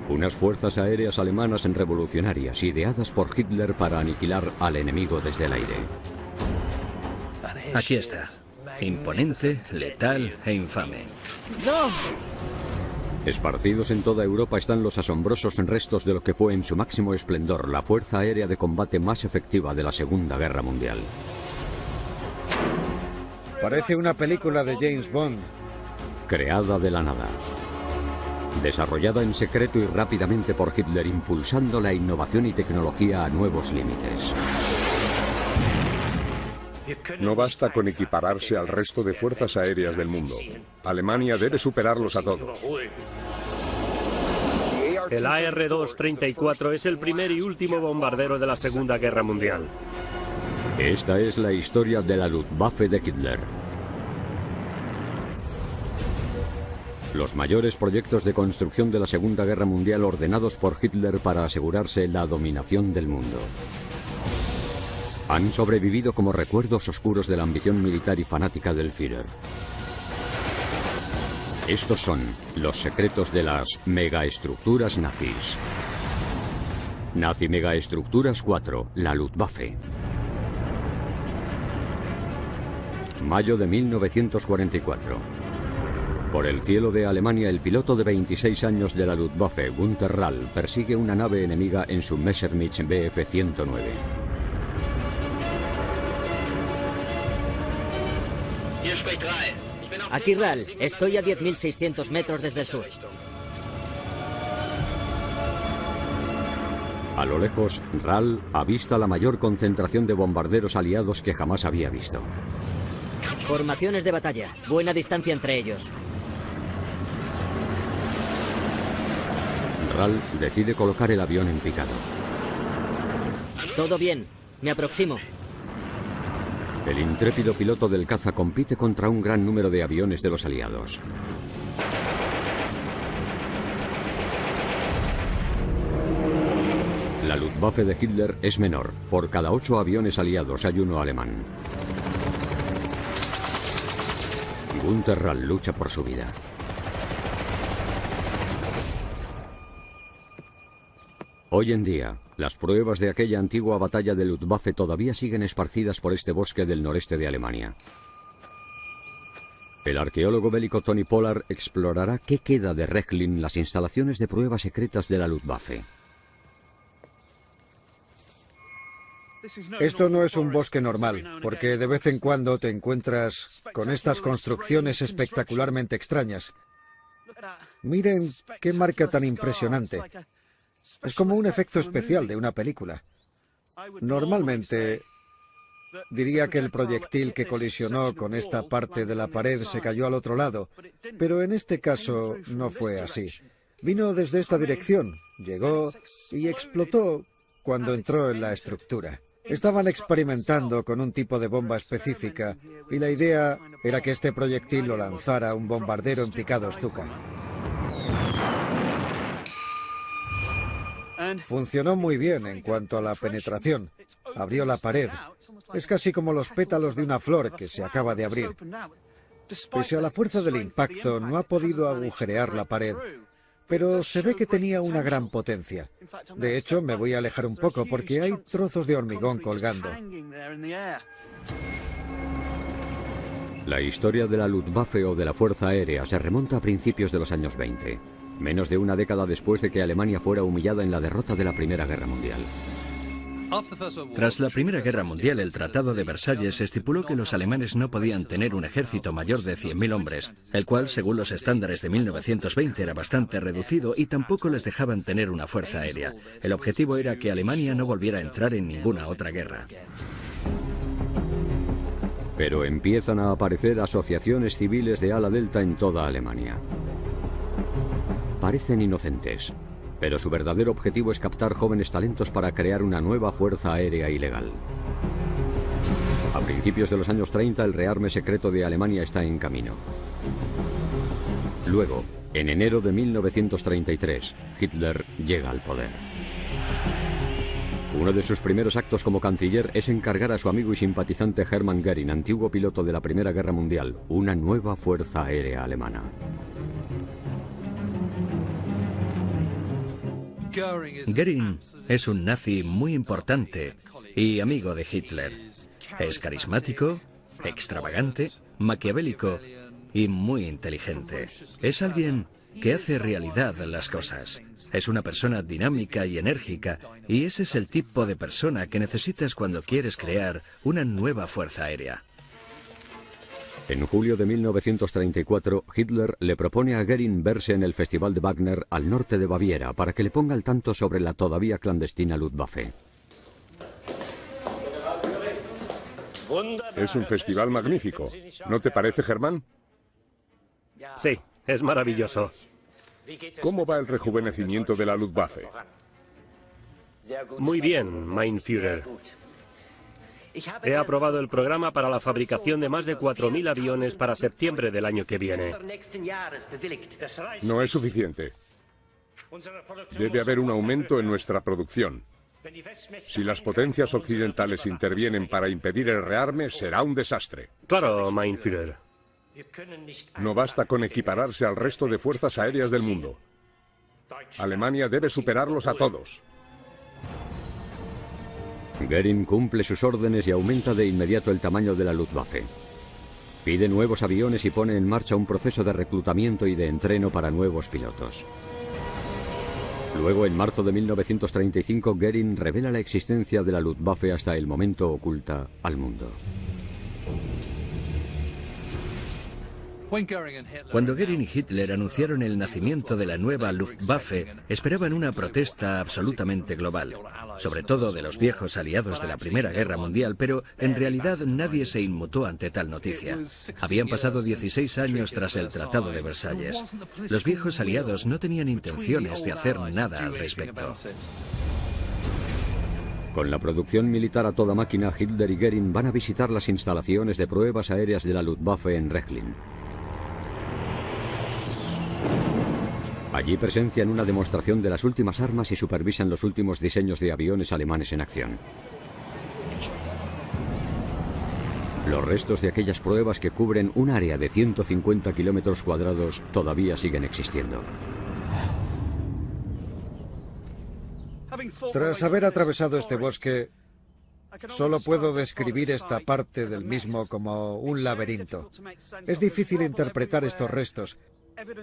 Unas fuerzas aéreas alemanas revolucionarias ideadas por Hitler para aniquilar al enemigo desde el aire. Aquí está. Imponente, letal e infame. ¡No! Esparcidos en toda Europa están los asombrosos restos de lo que fue en su máximo esplendor la fuerza aérea de combate más efectiva de la Segunda Guerra Mundial. Parece una película de James Bond. Creada de la nada. Desarrollada en secreto y rápidamente por Hitler, impulsando la innovación y tecnología a nuevos límites. No basta con equipararse al resto de fuerzas aéreas del mundo. Alemania debe superarlos a todos. El AR-234 es el primer y último bombardero de la Segunda Guerra Mundial. Esta es la historia de la Luftwaffe de Hitler. Los mayores proyectos de construcción de la Segunda Guerra Mundial ordenados por Hitler para asegurarse la dominación del mundo. Han sobrevivido como recuerdos oscuros de la ambición militar y fanática del Führer. Estos son los secretos de las megaestructuras nazis. Nazi Megaestructuras 4, la Luftwaffe. Mayo de 1944. Por el cielo de Alemania, el piloto de 26 años de la Luftwaffe, Günther Rall, persigue una nave enemiga en su Messerschmitt Bf-109. Aquí Rall, estoy a 10.600 metros desde el sur. A lo lejos, Rall avista la mayor concentración de bombarderos aliados que jamás había visto. Formaciones de batalla, buena distancia entre ellos. Rall decide colocar el avión en picado. Todo bien, me aproximo. El intrépido piloto del caza compite contra un gran número de aviones de los aliados. La Luftwaffe de Hitler es menor. Por cada 8 aviones aliados hay uno alemán. Günther Rall lucha por su vida. Hoy en día, las pruebas de aquella antigua batalla de Luftwaffe todavía siguen esparcidas por este bosque del noreste de Alemania. El arqueólogo bélico Tony Pollard explorará qué queda de Rechlin, las instalaciones de pruebas secretas de la Luftwaffe. Esto no es un bosque normal, porque de vez en cuando te encuentras con estas construcciones espectacularmente extrañas. Miren qué marca tan impresionante. Es como un efecto especial de una película. Normalmente diría que el proyectil que colisionó con esta parte de la pared se cayó al otro lado, pero en este caso no fue así. Vino desde esta dirección, llegó y explotó cuando entró en la estructura. Estaban experimentando con un tipo de bomba específica y la idea era que este proyectil lo lanzara un bombardero en picado Stuka. Funcionó muy bien en cuanto a la penetración. Abrió la pared. Es casi como los pétalos de una flor que se acaba de abrir. Pese a la fuerza del impacto, no ha podido agujerear la pared. Pero se ve que tenía una gran potencia. De hecho, me voy a alejar un poco porque hay trozos de hormigón colgando. La historia de la Luftwaffe o de la Fuerza Aérea se remonta a principios de los años 20, menos de una década después de que Alemania fuera humillada en la derrota de la Primera Guerra Mundial. Tras la Primera Guerra Mundial, el Tratado de Versalles estipuló que los alemanes no podían tener un ejército mayor de 100.000 hombres, el cual, según los estándares de 1920, era bastante reducido y tampoco les dejaban tener una fuerza aérea. El objetivo era que Alemania no volviera a entrar en ninguna otra guerra. Pero empiezan a aparecer asociaciones civiles de ala delta en toda Alemania. Parecen inocentes, pero su verdadero objetivo es captar jóvenes talentos para crear una nueva fuerza aérea ilegal. A principios de los años 30, el rearme secreto de Alemania está en camino. Luego, en enero de 1933, Hitler llega al poder. Uno de sus primeros actos como canciller es encargar a su amigo y simpatizante Hermann Göring, antiguo piloto de la Primera Guerra Mundial, una nueva fuerza aérea alemana. Goering es un nazi muy importante y amigo de Hitler. Es carismático, extravagante, maquiavélico y muy inteligente. Es alguien que hace realidad las cosas. Es una persona dinámica y enérgica, y ese es el tipo de persona que necesitas cuando quieres crear una nueva fuerza aérea. En julio de 1934, Hitler le propone a Goering verse en el Festival de Wagner al norte de Baviera para que le ponga al tanto sobre la todavía clandestina Luftwaffe. Es un festival magnífico. ¿No te parece, Germán? Sí, es maravilloso. ¿Cómo va el rejuvenecimiento de la Luftwaffe? Muy bien, mein Führer. He aprobado el programa para la fabricación de más de 4.000 aviones para septiembre del año que viene. No es suficiente. Debe haber un aumento en nuestra producción. Si las potencias occidentales intervienen para impedir el rearme, será un desastre. Claro, mein Führer. No basta con equipararse al resto de fuerzas aéreas del mundo. Alemania debe superarlos a todos. Goering cumple sus órdenes y aumenta de inmediato el tamaño de la Luftwaffe. Pide nuevos aviones y pone en marcha un proceso de reclutamiento y de entreno para nuevos pilotos. Luego, en marzo de 1935, Goering revela la existencia de la Luftwaffe hasta el momento oculta al mundo. Cuando Goering y Hitler anunciaron el nacimiento de la nueva Luftwaffe, esperaban una protesta absolutamente global, sobre todo de los viejos aliados de la Primera Guerra Mundial, pero en realidad nadie se inmutó ante tal noticia. Habían pasado 16 años tras el Tratado de Versalles. Los viejos aliados no tenían intenciones de hacer nada al respecto. Con la producción militar a toda máquina, Hitler y Goering van a visitar las instalaciones de pruebas aéreas de la Luftwaffe en Rechlin. Allí presencian una demostración de las últimas armas y supervisan los últimos diseños de aviones alemanes en acción. Los restos de aquellas pruebas, que cubren un área de 150 kilómetros cuadrados, todavía siguen existiendo. Tras haber atravesado este bosque, solo puedo describir esta parte del mismo como un laberinto. Es difícil interpretar estos restos.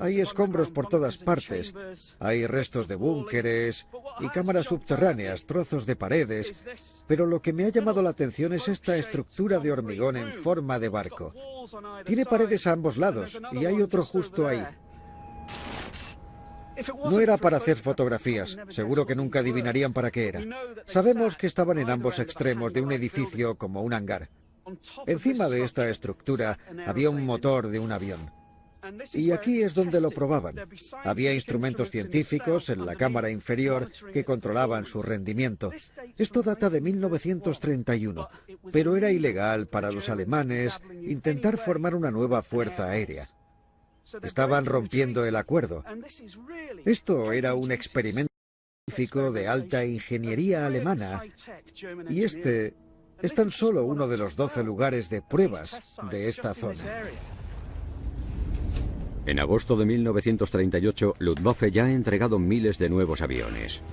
Hay escombros por todas partes. Hay restos de búnkeres y cámaras subterráneas, trozos de paredes. Pero lo que me ha llamado la atención es esta estructura de hormigón en forma de barco. Tiene paredes a ambos lados y hay otro justo ahí. No era para hacer fotografías. Seguro que nunca adivinarían para qué era. Sabemos que estaban en ambos extremos de un edificio como un hangar. Encima de esta estructura había un motor de un avión. Y aquí es donde lo probaban. Había instrumentos científicos en la cámara inferior que controlaban su rendimiento. Esto data de 1931, pero era ilegal para los alemanes intentar formar una nueva fuerza aérea. Estaban rompiendo el acuerdo. Esto era un experimento científico de alta ingeniería alemana, y este es tan solo uno de los 12 lugares de pruebas de esta zona. En agosto de 1938, Luftwaffe ya ha entregado miles de nuevos aviones.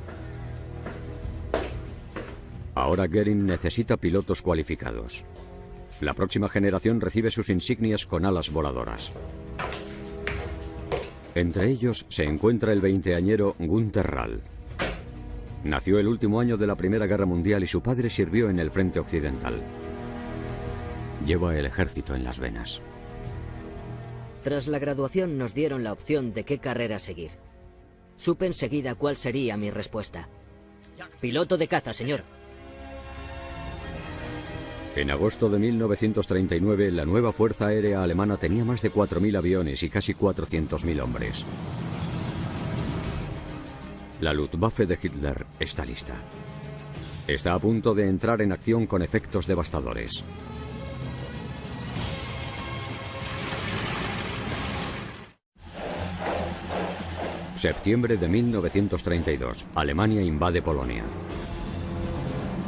Ahora Goering necesita pilotos cualificados. La próxima generación recibe sus insignias con alas voladoras. Entre ellos se encuentra el veinteañero Günther Rall. Nació el último año de la Primera Guerra Mundial y su padre sirvió en el frente occidental. Lleva el ejército en las venas. Tras la graduación nos dieron la opción de qué carrera seguir. Supe enseguida cuál sería mi respuesta. Piloto de caza, señor. En agosto de 1939, la nueva Fuerza Aérea Alemana tenía más de 4.000 aviones y casi 400.000 hombres. La Luftwaffe de Hitler está lista. Está a punto de entrar en acción con efectos devastadores. Septiembre de 1932. Alemania invade Polonia.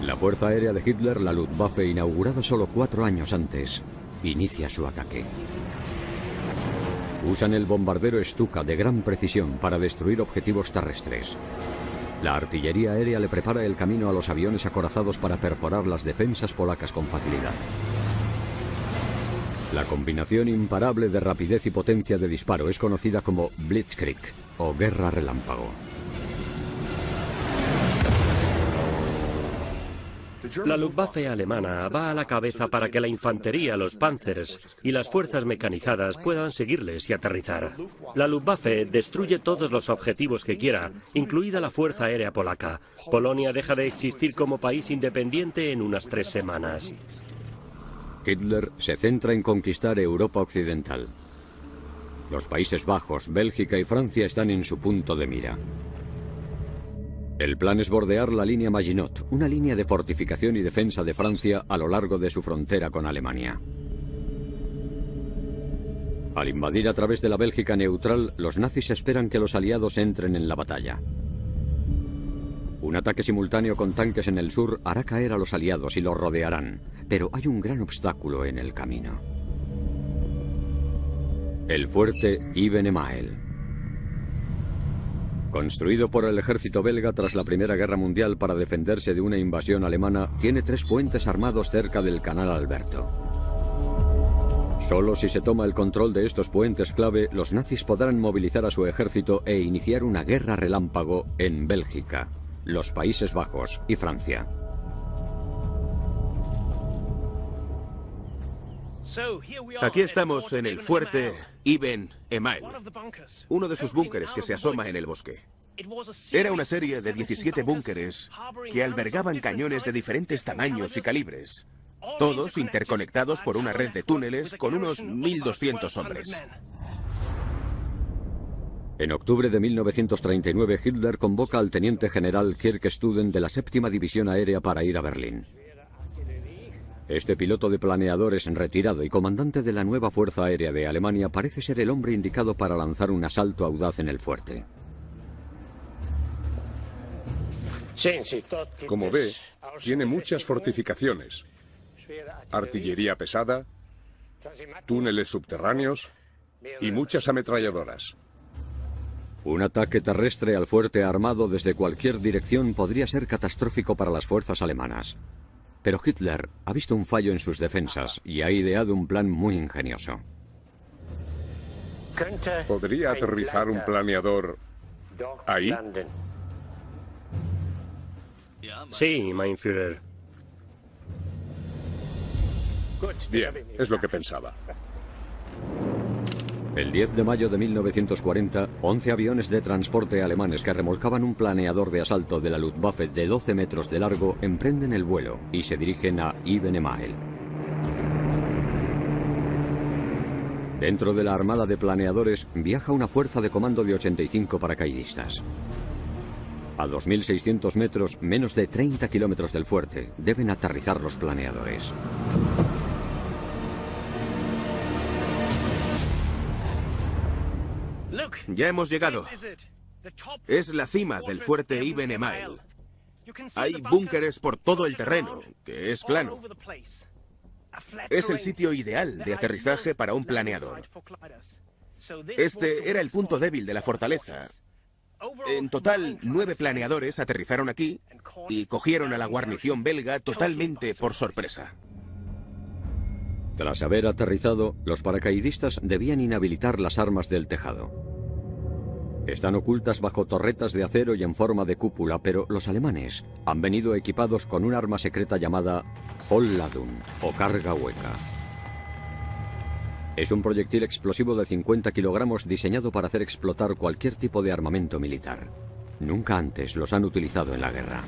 La Fuerza Aérea de Hitler, la Luftwaffe, inaugurada solo 4 años antes, inicia su ataque. Usan el bombardero Stuka de gran precisión para destruir objetivos terrestres. La artillería aérea le prepara el camino a los aviones acorazados para perforar las defensas polacas con facilidad. La combinación imparable de rapidez y potencia de disparo es conocida como Blitzkrieg o guerra relámpago. La Luftwaffe alemana va a la cabeza para que la infantería, los Panzers y las fuerzas mecanizadas puedan seguirles y aterrizar. La Luftwaffe destruye todos los objetivos que quiera, incluida la Fuerza Aérea Polaca. Polonia deja de existir como país independiente en unas 3 semanas. Hitler se centra en conquistar Europa Occidental. Los Países Bajos, Bélgica y Francia están en su punto de mira. El plan es bordear la línea Maginot, una línea de fortificación y defensa de Francia a lo largo de su frontera con Alemania. Al invadir a través de la Bélgica neutral, los nazis esperan que los aliados entren en la batalla. Un ataque simultáneo con tanques en el sur hará caer a los aliados y los rodearán, pero hay un gran obstáculo en el camino. El fuerte Iben-Emael. Construido por el ejército belga tras la Primera Guerra Mundial para defenderse de una invasión alemana, tiene 3 puentes armados cerca del Canal Alberto. Solo si se toma el control de estos puentes clave, los nazis podrán movilizar a su ejército e iniciar una guerra relámpago en Bélgica, los Países Bajos y Francia. Aquí estamos en el fuerte Iben-Emael, uno de sus búnkeres que se asoma en el bosque. Era una serie de 17 búnkeres que albergaban cañones de diferentes tamaños y calibres, todos interconectados por una red de túneles con unos 1.200 hombres. En octubre de 1939, Hitler convoca al teniente general Kirk Studen de la 7ª División Aérea para ir a Berlín. Este piloto de planeadores retirado y comandante de la nueva Fuerza Aérea de Alemania parece ser el hombre indicado para lanzar un asalto audaz en el fuerte. Como ve, tiene muchas fortificaciones, artillería pesada, túneles subterráneos y muchas ametralladoras. Un ataque terrestre al fuerte armado desde cualquier dirección podría ser catastrófico para las fuerzas alemanas. Pero Hitler ha visto un fallo en sus defensas y ha ideado un plan muy ingenioso. ¿Podría aterrizar un planeador ahí? Sí, mein Führer. Bien, es lo que pensaba. El 10 de mayo de 1940, 11 aviones de transporte alemanes que remolcaban un planeador de asalto de la Luftwaffe de 12 metros de largo emprenden el vuelo y se dirigen a Iben-Emael. Dentro de la armada de planeadores viaja una fuerza de comando de 85 paracaidistas. A 2.600 metros, menos de 30 kilómetros del fuerte, deben aterrizar los planeadores. Ya hemos llegado. Es la cima del fuerte Iben-Emael. Hay búnkeres por todo el terreno, que es plano. Es el sitio ideal de aterrizaje para un planeador. Este era el punto débil de la fortaleza. En total, 9 planeadores aterrizaron aquí y cogieron a la guarnición belga totalmente por sorpresa. Tras haber aterrizado, los paracaidistas debían inhabilitar las armas del tejado. Están ocultas bajo torretas de acero y en forma de cúpula, pero los alemanes han venido equipados con un arma secreta llamada Hohlladung o carga hueca. Es un proyectil explosivo de 50 kilogramos diseñado para hacer explotar cualquier tipo de armamento militar. Nunca antes los han utilizado en la guerra.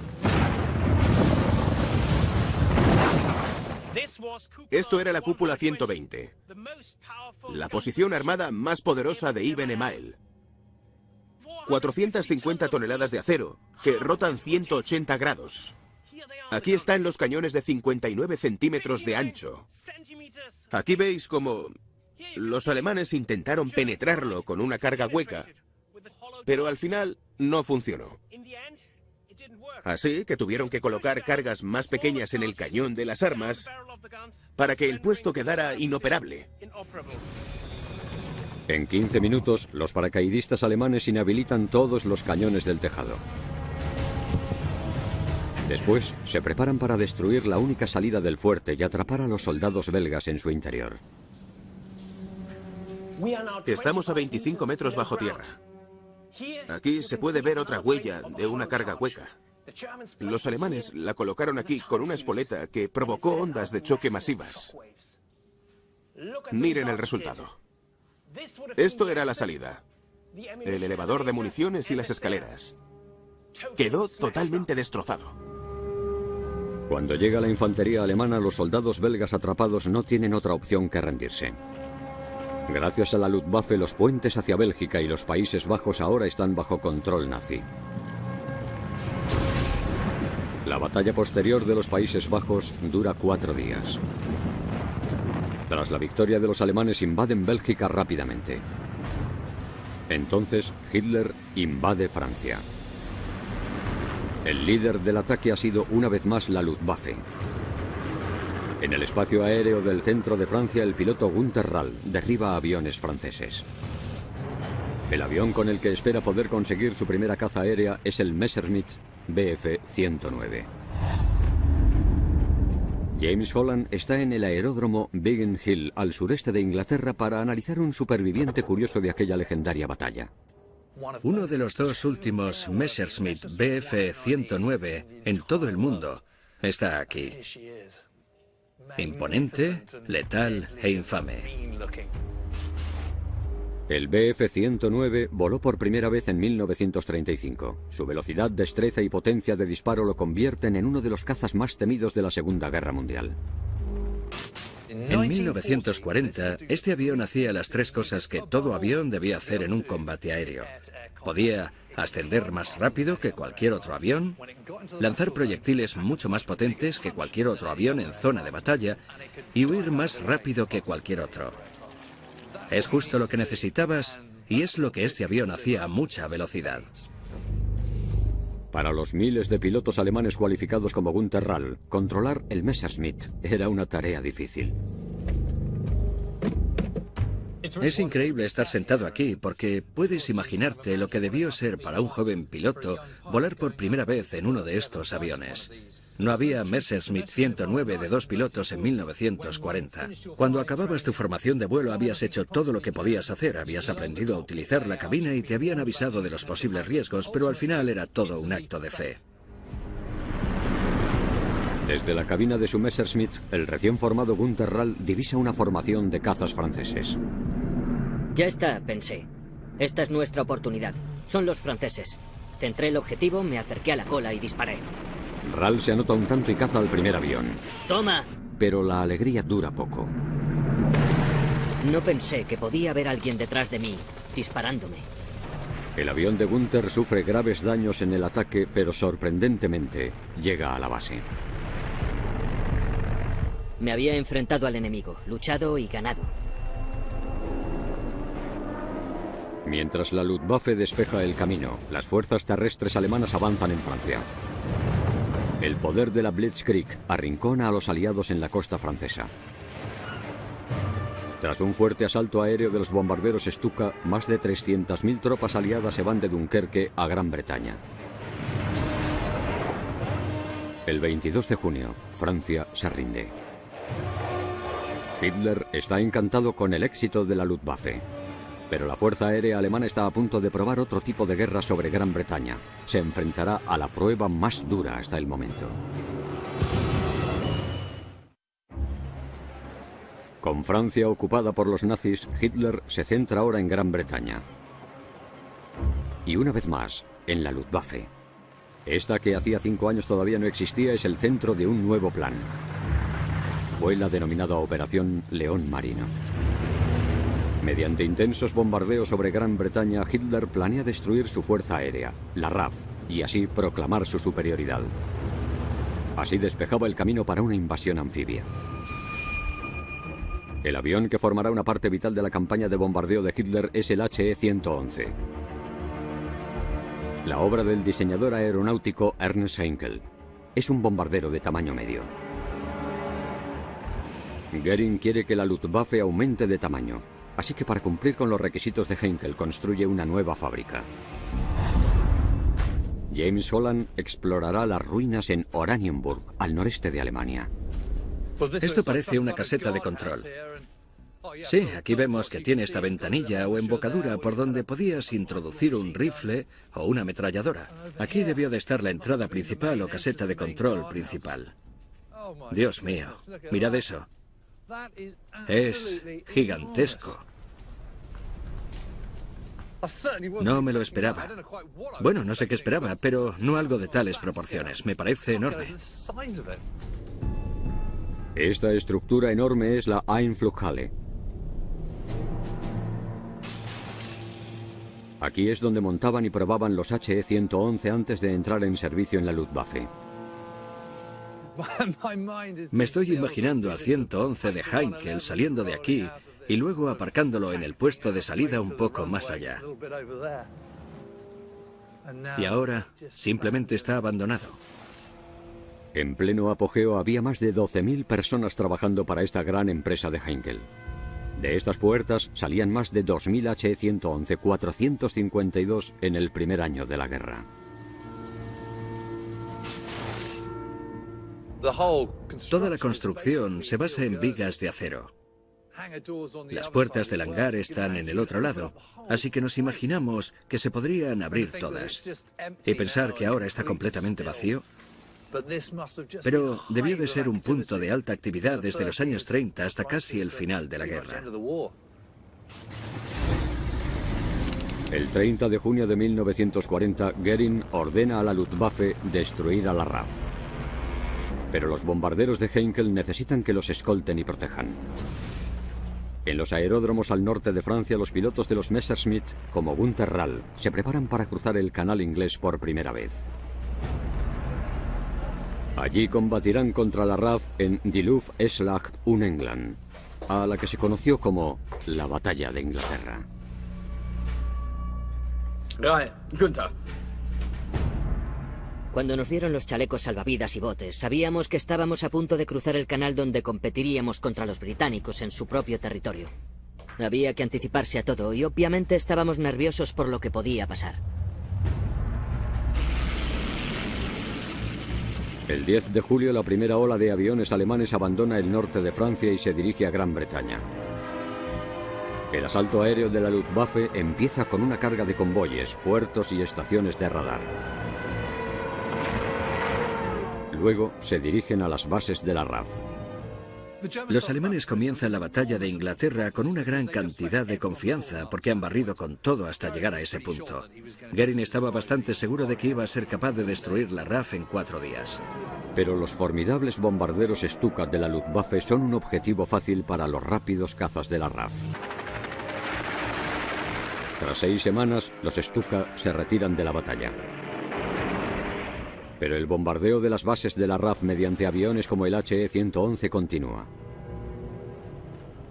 Esto era la cúpula 120, la posición armada más poderosa de Iben-Emael. 450 toneladas de acero, que rotan 180 grados. Aquí están los cañones de 59 centímetros de ancho. Aquí veis cómo los alemanes intentaron penetrarlo con una carga hueca, pero al final no funcionó. Así que tuvieron que colocar cargas más pequeñas en el cañón de las armas para que el puesto quedara inoperable. En 15 minutos, los paracaidistas alemanes inhabilitan todos los cañones del tejado. Después, se preparan para destruir la única salida del fuerte y atrapar a los soldados belgas en su interior. Estamos a 25 metros bajo tierra. Aquí se puede ver otra huella de una carga hueca. Los alemanes la colocaron aquí con una espoleta que provocó ondas de choque masivas. Miren el resultado. Esto era la salida. El elevador de municiones y las escaleras. Quedó totalmente destrozado. Cuando llega la infantería alemana, los soldados belgas atrapados no tienen otra opción que rendirse. Gracias a la Luftwaffe, los puentes hacia Bélgica y los Países Bajos ahora están bajo control nazi. La batalla posterior de los Países Bajos dura 4 días. Tras la victoria de los alemanes, invaden Bélgica rápidamente. Entonces, Hitler invade Francia. El líder del ataque ha sido una vez más la Luftwaffe. En el espacio aéreo del centro de Francia, el piloto Günther Rall derriba aviones franceses. El avión con el que espera poder conseguir su primera caza aérea es el Messerschmitt Bf-109. James Holland está en el aeródromo Biggin Hill, al sureste de Inglaterra, para analizar un superviviente curioso de aquella legendaria batalla. Uno de los 2 últimos Messerschmitt Bf-109 en todo el mundo está aquí. Imponente, letal e infame. El Bf-109 voló por primera vez en 1935. Su velocidad, destreza y potencia de disparo lo convierten en uno de los cazas más temidos de la Segunda Guerra Mundial. En 1940, este avión hacía las 3 cosas que todo avión debía hacer en un combate aéreo. Podía ascender más rápido que cualquier otro avión, lanzar proyectiles mucho más potentes que cualquier otro avión en zona de batalla y huir más rápido que cualquier otro. Es justo lo que necesitabas y es lo que este avión hacía a mucha velocidad. Para los miles de pilotos alemanes cualificados como Günther Rall, controlar el Messerschmitt era una tarea difícil. Es increíble estar sentado aquí porque puedes imaginarte lo que debió ser para un joven piloto volar por primera vez en uno de estos aviones. No había Messerschmitt 109 de 2 pilotos en 1940. Cuando acababas tu formación de vuelo habías hecho todo lo que podías hacer, habías aprendido a utilizar la cabina y te habían avisado de los posibles riesgos, pero al final era todo un acto de fe. Desde la cabina de su Messerschmitt, el recién formado Günther Rall divisa una formación de cazas franceses. Ya está, pensé. Esta es nuestra oportunidad. Son los franceses. Centré el objetivo, me acerqué a la cola y disparé. Rall se anota un tanto y caza al primer avión. ¡Toma! Pero la alegría dura poco. No pensé que podía haber alguien detrás de mí, disparándome. El avión de Günther sufre graves daños en el ataque, pero sorprendentemente llega a la base. Me había enfrentado al enemigo, luchado y ganado. Mientras la Luftwaffe despeja el camino, las fuerzas terrestres alemanas avanzan en Francia. El poder de la Blitzkrieg arrincona a los aliados en la costa francesa. Tras un fuerte asalto aéreo de los bombarderos Stuka, más de 300.000 tropas aliadas se van de Dunkerque a Gran Bretaña. El 22 de junio, Francia se rinde. Hitler está encantado con el éxito de la Luftwaffe. Pero la Fuerza Aérea Alemana está a punto de probar otro tipo de guerra sobre Gran Bretaña. Se enfrentará a la prueba más dura hasta el momento. Con Francia ocupada por los nazis, Hitler se centra ahora en Gran Bretaña. Y una vez más, en la Luftwaffe. Esta, que hacía 5 años todavía no existía, es el centro de un nuevo plan. Fue la denominada Operación León Marino. Mediante intensos bombardeos sobre Gran Bretaña, Hitler planea destruir su fuerza aérea, la RAF, y así proclamar su superioridad. Así despejaba el camino para una invasión anfibia. El avión que formará una parte vital de la campaña de bombardeo de Hitler es el HE-111. La obra del diseñador aeronáutico Ernst Heinkel. Es un bombardero de tamaño medio. Göring quiere que la Luftwaffe aumente de tamaño. Así que para cumplir con los requisitos de Heinkel construye una nueva fábrica. James Holland explorará las ruinas en Oranienburg, al noreste de Alemania. Esto parece una caseta de control. Sí, aquí vemos que tiene esta ventanilla o embocadura por donde podías introducir un rifle o una ametralladora. Aquí debió de estar la entrada principal o caseta de control principal. Dios mío, mirad eso. Es gigantesco. No me lo esperaba. Bueno, no sé qué esperaba, pero no algo de tales proporciones. Me parece enorme. Esta estructura enorme es la Einflughalle. Aquí es donde montaban y probaban los HE-111 antes de entrar en servicio en la Luftwaffe. Me estoy imaginando al 111 de Heinkel saliendo de aquí y luego aparcándolo en el puesto de salida un poco más allá. Y ahora simplemente está abandonado. En pleno apogeo había más de 12.000 personas trabajando para esta gran empresa de Heinkel. De estas puertas salían más de 2.000 HE-111, 452 en el primer año de la guerra. Toda la construcción se basa en vigas de acero. Las puertas del hangar están en el otro lado, así que nos imaginamos que se podrían abrir todas. Y pensar que ahora está completamente vacío. Pero debió de ser un punto de alta actividad desde los años 30 hasta casi el final de la guerra. El 30 de junio de 1940, Goering ordena a la Luftwaffe destruir a la RAF. Pero los bombarderos de Heinkel necesitan que los escolten y protejan. En los aeródromos al norte de Francia, los pilotos de los Messerschmitt, como Günter Rall, se preparan para cruzar el canal inglés por primera vez. Allí combatirán contra la RAF en Die Luftschlacht um England, a la que se conoció como la Batalla de Inglaterra. Günther. Cuando nos dieron los chalecos salvavidas y botes, sabíamos que estábamos a punto de cruzar el canal donde competiríamos contra los británicos en su propio territorio. Había que anticiparse a todo y obviamente estábamos nerviosos por lo que podía pasar. El 10 de julio, la primera ola de aviones alemanes abandona el norte de Francia y se dirige a Gran Bretaña. El asalto aéreo de la Luftwaffe empieza con una carga de convoyes, puertos y estaciones de radar. Luego se dirigen a las bases de la RAF. Los alemanes comienzan la batalla de Inglaterra con una gran cantidad de confianza porque han barrido con todo hasta llegar a ese punto. Goering estaba bastante seguro de que iba a ser capaz de destruir la RAF en 4 días. Pero los formidables bombarderos Stuka de la Luftwaffe son un objetivo fácil para los rápidos cazas de la RAF. Tras 6 semanas, los Stuka se retiran de la batalla. Pero el bombardeo de las bases de la RAF mediante aviones como el HE-111 continúa.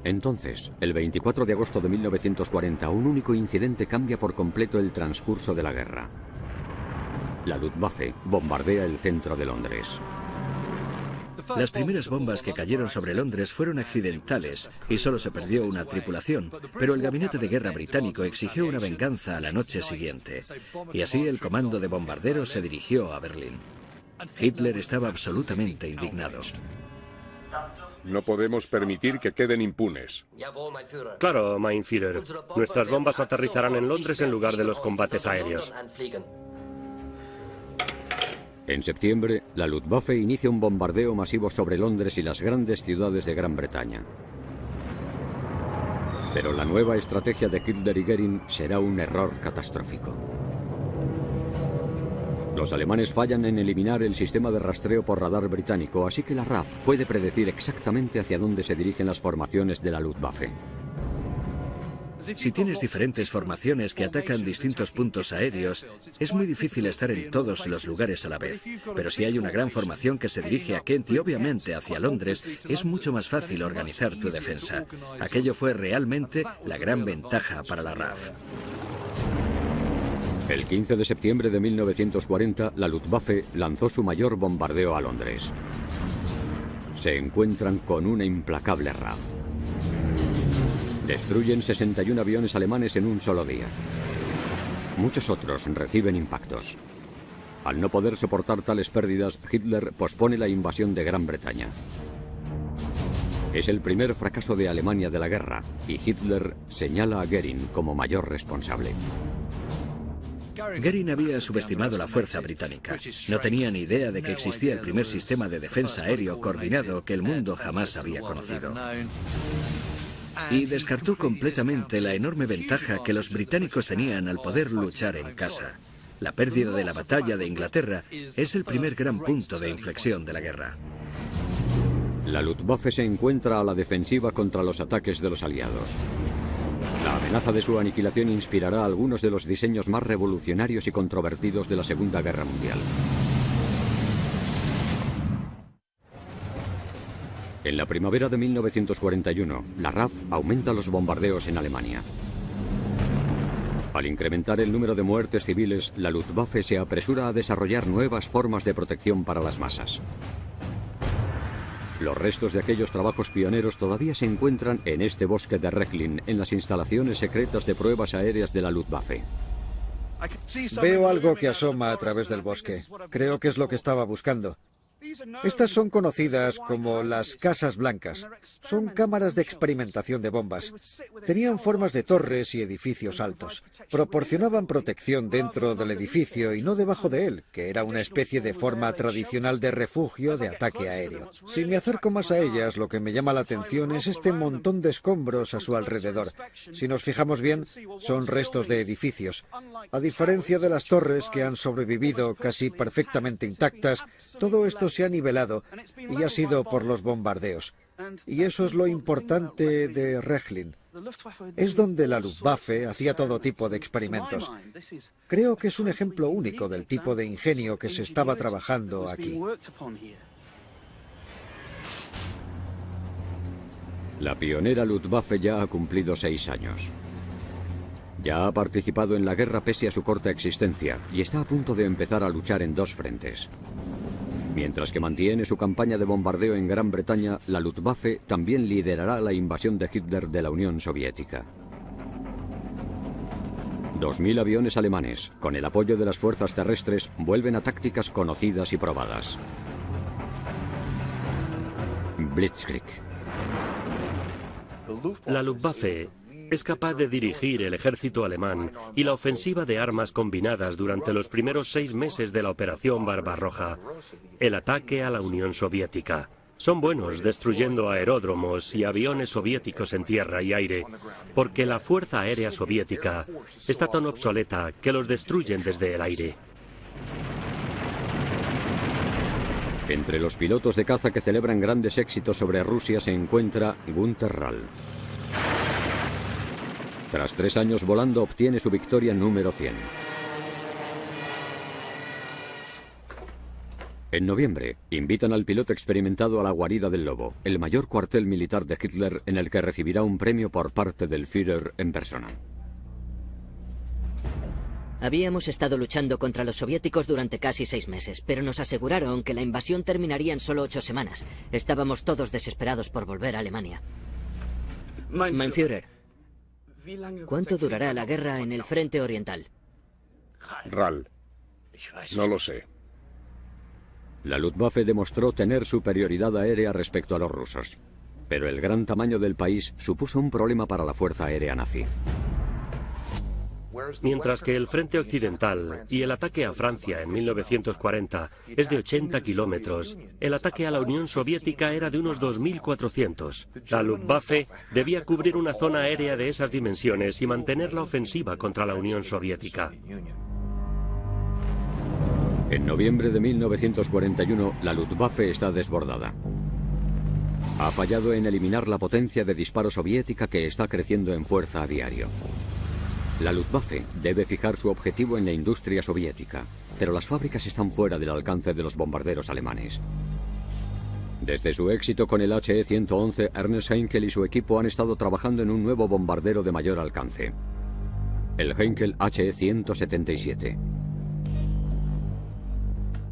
Entonces, el 24 de agosto de 1940, un único incidente cambia por completo el transcurso de la guerra. La Luftwaffe bombardea el centro de Londres. Las primeras bombas que cayeron sobre Londres fueron accidentales y solo se perdió una tripulación, pero el gabinete de guerra británico exigió una venganza a la noche siguiente, y así el comando de bombarderos se dirigió a Berlín. Hitler estaba absolutamente indignado. No podemos permitir que queden impunes. Claro, mein Führer. Nuestras bombas aterrizarán en Londres en lugar de los combates aéreos. En septiembre, la Luftwaffe inicia un bombardeo masivo sobre Londres y las grandes ciudades de Gran Bretaña. Pero la nueva estrategia de Hitler y Goering será un error catastrófico. Los alemanes fallan en eliminar el sistema de rastreo por radar británico, así que la RAF puede predecir exactamente hacia dónde se dirigen las formaciones de la Luftwaffe. Si tienes diferentes formaciones que atacan distintos puntos aéreos, es muy difícil estar en todos los lugares a la vez. Pero si hay una gran formación que se dirige a Kent y obviamente hacia Londres, es mucho más fácil organizar tu defensa. Aquello fue realmente la gran ventaja para la RAF. El 15 de septiembre de 1940, la Luftwaffe lanzó su mayor bombardeo a Londres. Se encuentran con una implacable RAF. Destruyen 61 aviones alemanes en un solo día. Muchos otros reciben impactos. Al no poder soportar tales pérdidas, Hitler pospone la invasión de Gran Bretaña. Es el primer fracaso de Alemania de la guerra, y Hitler señala a Göring como mayor responsable. Göring había subestimado la fuerza británica. No tenía ni idea de que existía el primer sistema de defensa aéreo coordinado que el mundo jamás había conocido. Y descartó completamente la enorme ventaja que los británicos tenían al poder luchar en casa. La pérdida de la batalla de Inglaterra es el primer gran punto de inflexión de la guerra. La Luftwaffe se encuentra a la defensiva contra los ataques de los aliados. La amenaza de su aniquilación inspirará algunos de los diseños más revolucionarios y controvertidos de la Segunda Guerra Mundial. En la primavera de 1941, la RAF aumenta los bombardeos en Alemania. Al incrementar el número de muertes civiles, la Luftwaffe se apresura a desarrollar nuevas formas de protección para las masas. Los restos de aquellos trabajos pioneros todavía se encuentran en este bosque de Rechlin, en las instalaciones secretas de pruebas aéreas de la Luftwaffe. Veo algo que asoma a través del bosque. Creo que es lo que estaba buscando. Estas son conocidas como las casas blancas. Son cámaras de experimentación de bombas. Tenían formas de torres y edificios altos. Proporcionaban protección dentro del edificio y no debajo de él, que era una especie de forma tradicional de refugio de ataque aéreo. Si me acerco más a ellas, lo que me llama la atención es este montón de escombros a su alrededor. Si nos fijamos bien, son restos de edificios. A diferencia de las torres, que han sobrevivido casi perfectamente intactas, todo esto se ha nivelado y ha sido por los bombardeos. Y eso es lo importante de Rechlin. Es donde la Luftwaffe hacía todo tipo de experimentos. Creo que es un ejemplo único del tipo de ingenio que se estaba trabajando aquí. La pionera Luftwaffe ya ha cumplido 6 años. Ya ha participado en la guerra pese a su corta existencia y está a punto de empezar a luchar en 2 frentes. Mientras que mantiene su campaña de bombardeo en Gran Bretaña, la Luftwaffe también liderará la invasión de Hitler de la Unión Soviética. 2000 aviones alemanes, con el apoyo de las fuerzas terrestres, vuelven a tácticas conocidas y probadas. Blitzkrieg. La Luftwaffe es capaz de dirigir el ejército alemán y la ofensiva de armas combinadas durante los primeros 6 meses de la Operación Barbarroja, el ataque a la Unión Soviética. Son buenos destruyendo aeródromos y aviones soviéticos en tierra y aire, porque la Fuerza Aérea Soviética está tan obsoleta que los destruyen desde el aire. Entre los pilotos de caza que celebran grandes éxitos sobre Rusia se encuentra Günter Rall. Tras 3 años volando, obtiene su victoria número 100. En noviembre, invitan al piloto experimentado a la guarida del Lobo, el mayor cuartel militar de Hitler, en el que recibirá un premio por parte del Führer en persona. Habíamos estado luchando contra los soviéticos durante casi 6 meses, pero nos aseguraron que la invasión terminaría en solo 8 semanas. Estábamos todos desesperados por volver a Alemania. Mein Führer, ¿cuánto durará la guerra en el frente oriental? Rall, no lo sé. La Luftwaffe demostró tener superioridad aérea respecto a los rusos, pero el gran tamaño del país supuso un problema para la Fuerza Aérea nazi. Mientras que el frente occidental y el ataque a Francia en 1940 es de 80 kilómetros, el ataque a la Unión Soviética era de unos 2.400. La Luftwaffe debía cubrir una zona aérea de esas dimensiones y mantener la ofensiva contra la Unión Soviética. En noviembre de 1941, la Luftwaffe está desbordada. Ha fallado en eliminar la potencia de disparo soviética que está creciendo en fuerza a diario. La Luftwaffe debe fijar su objetivo en la industria soviética, pero las fábricas están fuera del alcance de los bombarderos alemanes. Desde su éxito con el HE-111, Ernst Heinkel y su equipo han estado trabajando en un nuevo bombardero de mayor alcance, el Heinkel HE-177.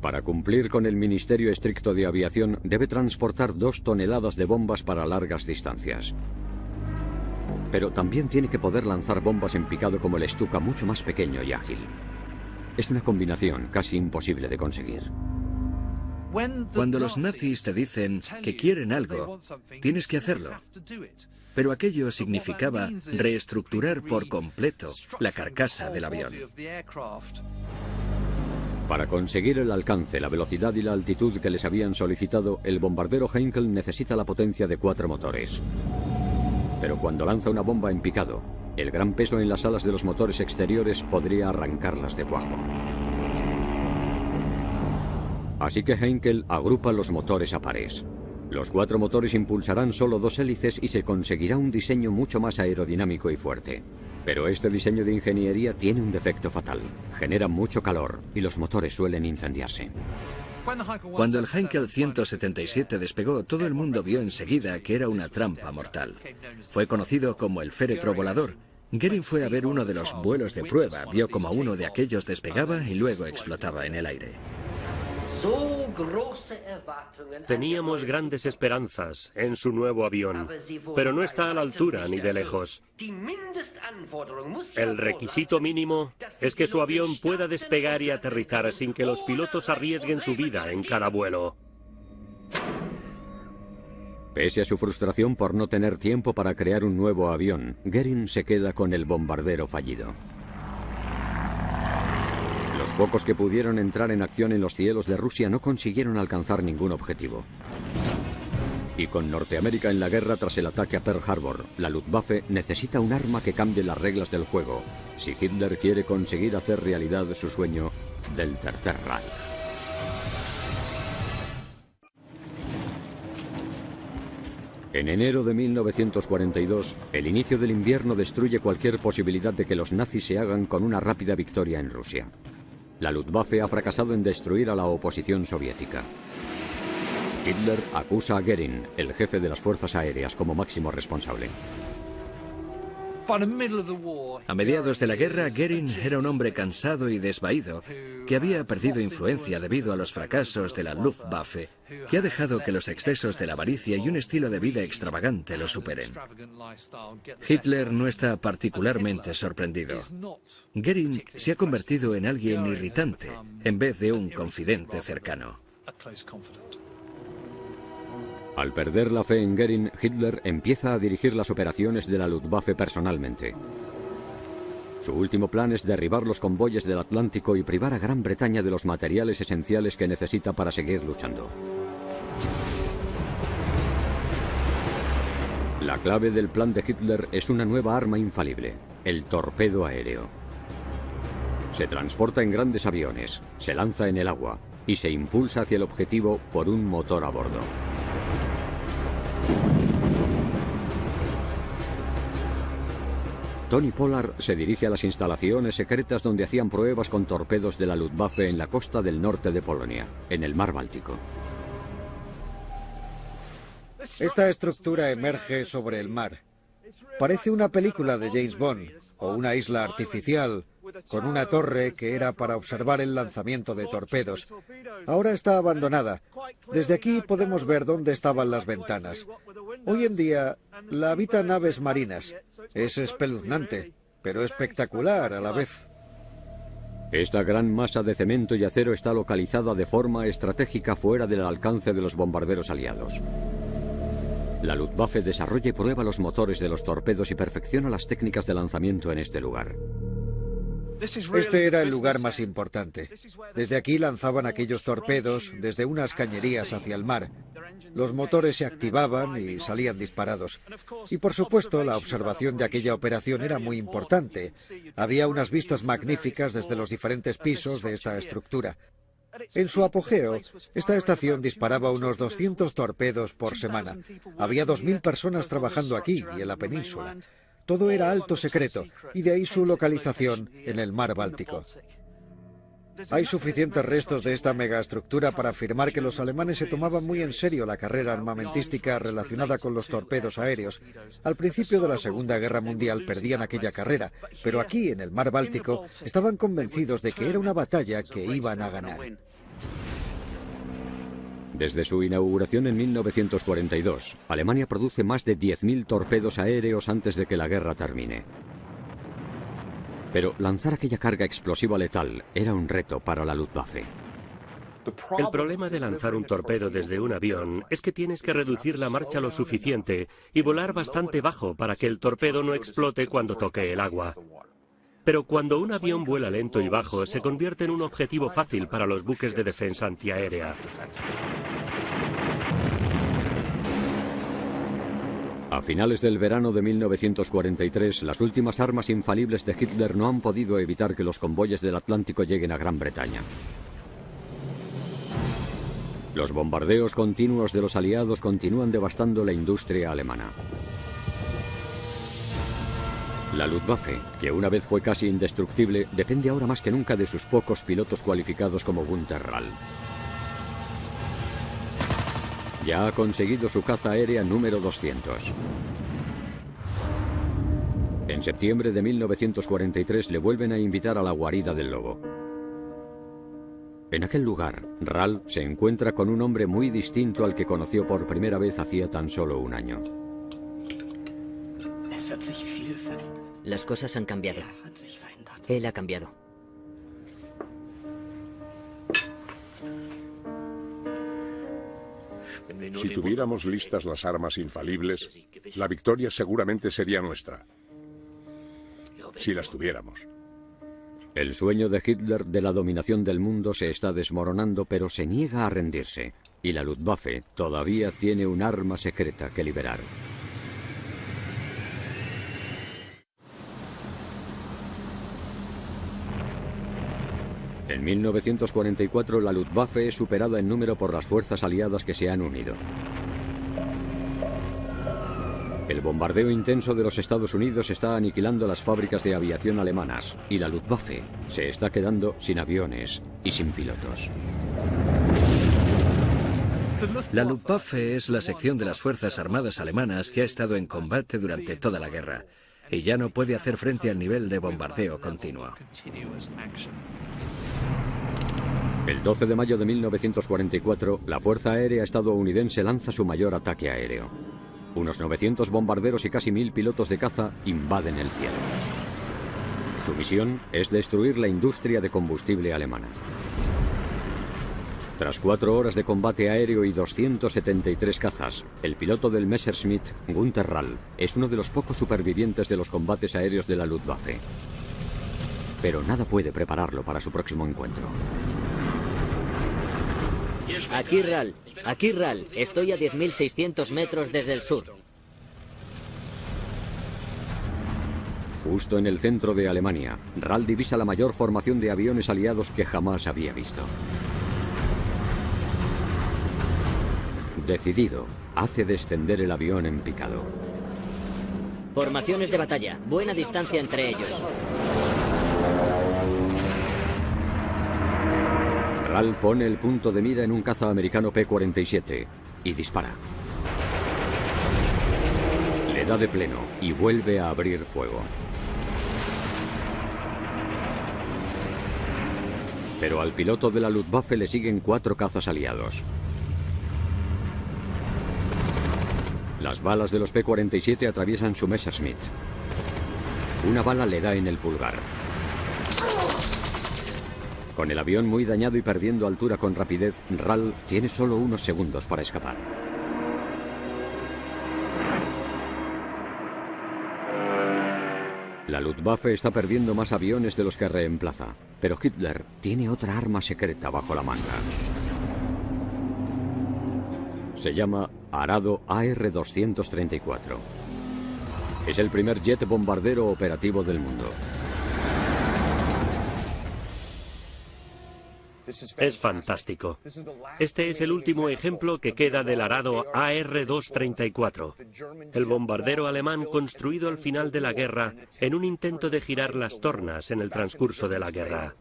Para cumplir con el Ministerio Estricto de Aviación, debe transportar 2 toneladas de bombas para largas distancias. Pero también tiene que poder lanzar bombas en picado como el Stuka, mucho más pequeño y ágil. es una combinación casi imposible de conseguir. Cuando los nazis te dicen que quieren algo, tienes que hacerlo. Pero aquello significaba reestructurar por completo la carcasa del avión. Para conseguir el alcance, la velocidad y la altitud que les habían solicitado, el bombardero Heinkel necesita la potencia de 4 motores. Pero cuando lanza una bomba en picado, el gran peso en las alas de los motores exteriores podría arrancarlas de cuajo. Así que Heinkel agrupa los motores a pares. Los 4 motores impulsarán solo 2 hélices y se conseguirá un diseño mucho más aerodinámico y fuerte. Pero este diseño de ingeniería tiene un defecto fatal. Genera mucho calor y los motores suelen incendiarse. Cuando el Heinkel 177 despegó, todo el mundo vio enseguida que era una trampa mortal. Fue conocido como el féretro volador. Goering fue a ver uno de los vuelos de prueba, vio como uno de aquellos despegaba y luego explotaba en el aire. Teníamos grandes esperanzas en su nuevo avión, pero no está a la altura ni de lejos. El requisito mínimo es que su avión pueda despegar y aterrizar sin que los pilotos arriesguen su vida en cada vuelo. Pese a su frustración por no tener tiempo para crear un nuevo avión, Goering se queda con el bombardero fallido. Los pocos que pudieron entrar en acción en los cielos de Rusia no consiguieron alcanzar ningún objetivo. Y con Norteamérica en la guerra tras el ataque a Pearl Harbor, la Luftwaffe necesita un arma que cambie las reglas del juego, si Hitler quiere conseguir hacer realidad su sueño del Tercer Reich. En enero de 1942, el inicio del invierno destruye cualquier posibilidad de que los nazis se hagan con una rápida victoria en Rusia. La Luftwaffe ha fracasado en destruir a la oposición soviética. Hitler acusa a Goering, el jefe de las fuerzas aéreas, como máximo responsable. A mediados de la guerra, Goering era un hombre cansado y desvaído, que había perdido influencia debido a los fracasos de la Luftwaffe, que ha dejado que los excesos de la avaricia y un estilo de vida extravagante lo superen. Hitler no está particularmente sorprendido. Goering se ha convertido en alguien irritante, en vez de un confidente cercano. Al perder la fe en Goering, Hitler empieza a dirigir las operaciones de la Luftwaffe personalmente. Su último plan es derribar los convoyes del Atlántico y privar a Gran Bretaña de los materiales esenciales que necesita para seguir luchando. La clave del plan de Hitler es una nueva arma infalible, el torpedo aéreo. Se transporta en grandes aviones, se lanza en el agua y se impulsa hacia el objetivo por un motor a bordo. Tony Pollard se dirige a las instalaciones secretas donde hacían pruebas con torpedos de la Luftwaffe en la costa del norte de Polonia, en el mar Báltico. Esta estructura emerge sobre el mar. Parece una película de James Bond o una isla artificial con una torre que era para observar el lanzamiento de torpedos. Ahora está abandonada. Desde aquí podemos ver dónde estaban las ventanas. Hoy en día la habitan aves marinas. Es espeluznante, pero espectacular a la vez. Esta gran masa de cemento y acero está localizada de forma estratégica fuera del alcance de los bombarderos aliados. La Luftwaffe desarrolla y prueba los motores de los torpedos y perfecciona las técnicas de lanzamiento en este lugar. Este era el lugar más importante. Desde aquí lanzaban aquellos torpedos desde unas cañerías hacia el mar. Los motores se activaban y salían disparados. Y por supuesto, la observación de aquella operación era muy importante. Había unas vistas magníficas desde los diferentes pisos de esta estructura. En su apogeo, esta estación disparaba unos 200 torpedos por semana. Había 2000 personas trabajando aquí y en la península. Todo era alto secreto, y de ahí su localización en el mar Báltico. Hay suficientes restos de esta megaestructura para afirmar que los alemanes se tomaban muy en serio la carrera armamentística relacionada con los torpedos aéreos. Al principio de la Segunda Guerra Mundial perdían aquella carrera, pero aquí, en el mar Báltico, estaban convencidos de que era una batalla que iban a ganar. Desde su inauguración en 1942, Alemania produce más de 10.000 torpedos aéreos antes de que la guerra termine. Pero lanzar aquella carga explosiva letal era un reto para la Luftwaffe. El problema de lanzar un torpedo desde un avión es que tienes que reducir la marcha lo suficiente y volar bastante bajo para que el torpedo no explote cuando toque el agua. Pero cuando un avión vuela lento y bajo, se convierte en un objetivo fácil para los buques de defensa antiaérea. A finales del verano de 1943, las últimas armas infalibles de Hitler no han podido evitar que los convoyes del Atlántico lleguen a Gran Bretaña. Los bombardeos continuos de los aliados continúan devastando la industria alemana. La Luftwaffe, que una vez fue casi indestructible, depende ahora más que nunca de sus pocos pilotos cualificados como Günter Rall. Ya ha conseguido su caza aérea número 200. En septiembre de 1943 le vuelven a invitar a la guarida del lobo. En aquel lugar, Rall se encuentra con un hombre muy distinto al que conoció por primera vez hacía tan solo un año. Las cosas han cambiado. Él ha cambiado. Si tuviéramos listas las armas infalibles, la victoria seguramente sería nuestra. Si las tuviéramos. El sueño de Hitler de la dominación del mundo se está desmoronando, pero se niega a rendirse. Y la Luftwaffe todavía tiene un arma secreta que liberar. En 1944 la Luftwaffe es superada en número por las fuerzas aliadas que se han unido. El bombardeo intenso de los Estados Unidos está aniquilando las fábricas de aviación alemanas y la Luftwaffe se está quedando sin aviones y sin pilotos. La Luftwaffe es la sección de las Fuerzas Armadas alemanas que ha estado en combate durante toda la guerra y ya no puede hacer frente al nivel de bombardeo continuo. El 12 de mayo de 1944, la Fuerza Aérea estadounidense lanza su mayor ataque aéreo. Unos 900 bombarderos y casi 1000 pilotos de caza invaden el cielo. Su misión es destruir la industria de combustible alemana. Tras 4 horas de combate aéreo y 273 cazas, el piloto del Messerschmitt, Günter Rall, es uno de los pocos supervivientes de los combates aéreos de la Luftwaffe. Pero nada puede prepararlo para su próximo encuentro. Aquí Rall, estoy a 10.600 metros desde el sur. Justo en el centro de Alemania, Rall divisa la mayor formación de aviones aliados que jamás había visto. Decidido, hace descender el avión en picado. Formaciones de batalla, buena distancia entre ellos. Rall pone el punto de mira en un caza americano P-47 y dispara. Le da de pleno y vuelve a abrir fuego. Pero al piloto de la Luftwaffe le siguen 4 cazas aliados. Las balas de los P-47 atraviesan su Messerschmitt. Una bala le da en el pulgar. Con el avión muy dañado y perdiendo altura con rapidez, Rall tiene solo unos segundos para escapar. La Luftwaffe está perdiendo más aviones de los que reemplaza, pero Hitler tiene otra arma secreta bajo la manga. Se llama Arado AR-234. Es el primer jet bombardero operativo del mundo. Es fantástico. Este es el último ejemplo que queda del Arado AR-234, el bombardero alemán construido al final de la guerra en un intento de girar las tornas en el transcurso de la guerra.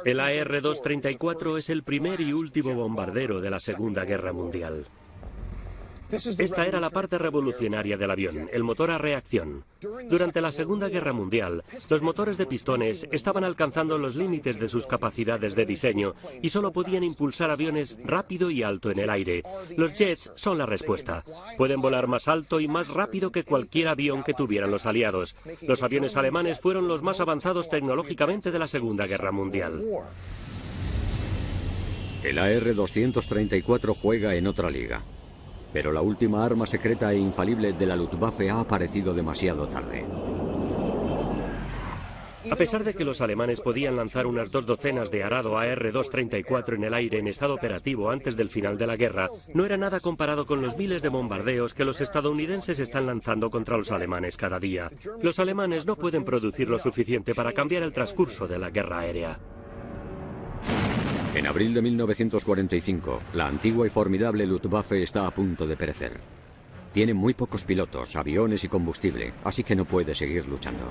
El AR-234 es el primer y último bombardero de la Segunda Guerra Mundial. Esta era la parte revolucionaria del avión, el motor a reacción. Durante la Segunda Guerra Mundial, los motores de pistones estaban alcanzando los límites de sus capacidades de diseño y solo podían impulsar aviones rápido y alto en el aire. Los jets son la respuesta. Pueden volar más alto y más rápido que cualquier avión que tuvieran los aliados. Los aviones alemanes fueron los más avanzados tecnológicamente de la Segunda Guerra Mundial. El AR-234 juega en otra liga, pero la última arma secreta e infalible de la Luftwaffe ha aparecido demasiado tarde. A pesar de que los alemanes podían lanzar unas 2 docenas de arado AR-234 en el aire en estado operativo antes del final de la guerra, no era nada comparado con los miles de bombardeos que los estadounidenses están lanzando contra los alemanes cada día. Los alemanes no pueden producir lo suficiente para cambiar el transcurso de la guerra aérea. En abril de 1945, la antigua y formidable Luftwaffe está a punto de perecer. Tiene muy pocos pilotos, aviones y combustible, así que no puede seguir luchando.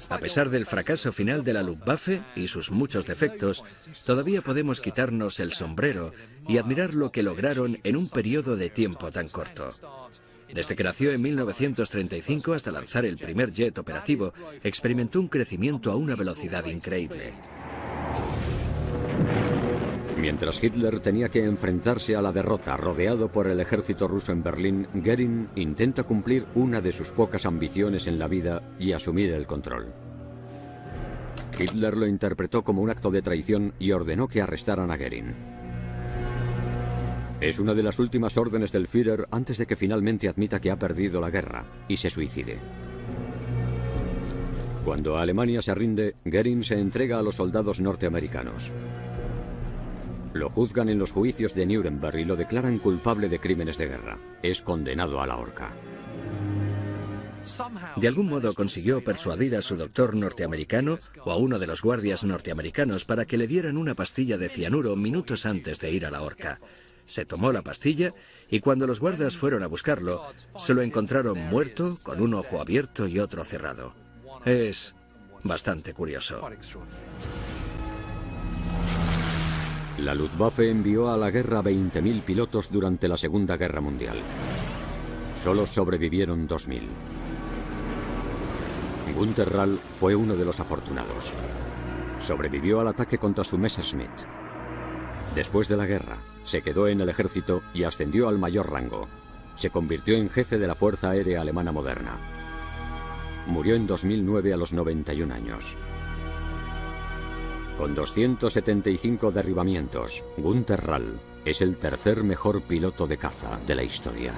A pesar del fracaso final de la Luftwaffe y sus muchos defectos, todavía podemos quitarnos el sombrero y admirar lo que lograron en un periodo de tiempo tan corto. Desde que nació en 1935 hasta lanzar el primer jet operativo, experimentó un crecimiento a una velocidad increíble. Mientras Hitler tenía que enfrentarse a la derrota rodeado por el ejército ruso en Berlín, Göring intenta cumplir una de sus pocas ambiciones en la vida y asumir el control. Hitler lo interpretó como un acto de traición y ordenó que arrestaran a Göring. Es una de las últimas órdenes del Führer antes de que finalmente admita que ha perdido la guerra y se suicide. Cuando Alemania se rinde, Göring se entrega a los soldados norteamericanos. Lo juzgan en los juicios de Nuremberg y lo declaran culpable de crímenes de guerra. Es condenado a la horca. De algún modo consiguió persuadir a su doctor norteamericano o a uno de los guardias norteamericanos para que le dieran una pastilla de cianuro minutos antes de ir a la horca. Se tomó la pastilla y cuando los guardas fueron a buscarlo, se lo encontraron muerto, con un ojo abierto y otro cerrado. Es bastante curioso. La Luftwaffe envió a la guerra 20.000 pilotos durante la Segunda Guerra Mundial. Solo sobrevivieron 2.000. Günther Rall fue uno de los afortunados. Sobrevivió al ataque contra su Messerschmitt. Después de la guerra, se quedó en el ejército y ascendió al mayor rango. Se convirtió en jefe de la Fuerza Aérea Alemana moderna. Murió en 2009 a los 91 años. Con 275 derribamientos, Günther Rall es el tercer mejor piloto de caza de la historia.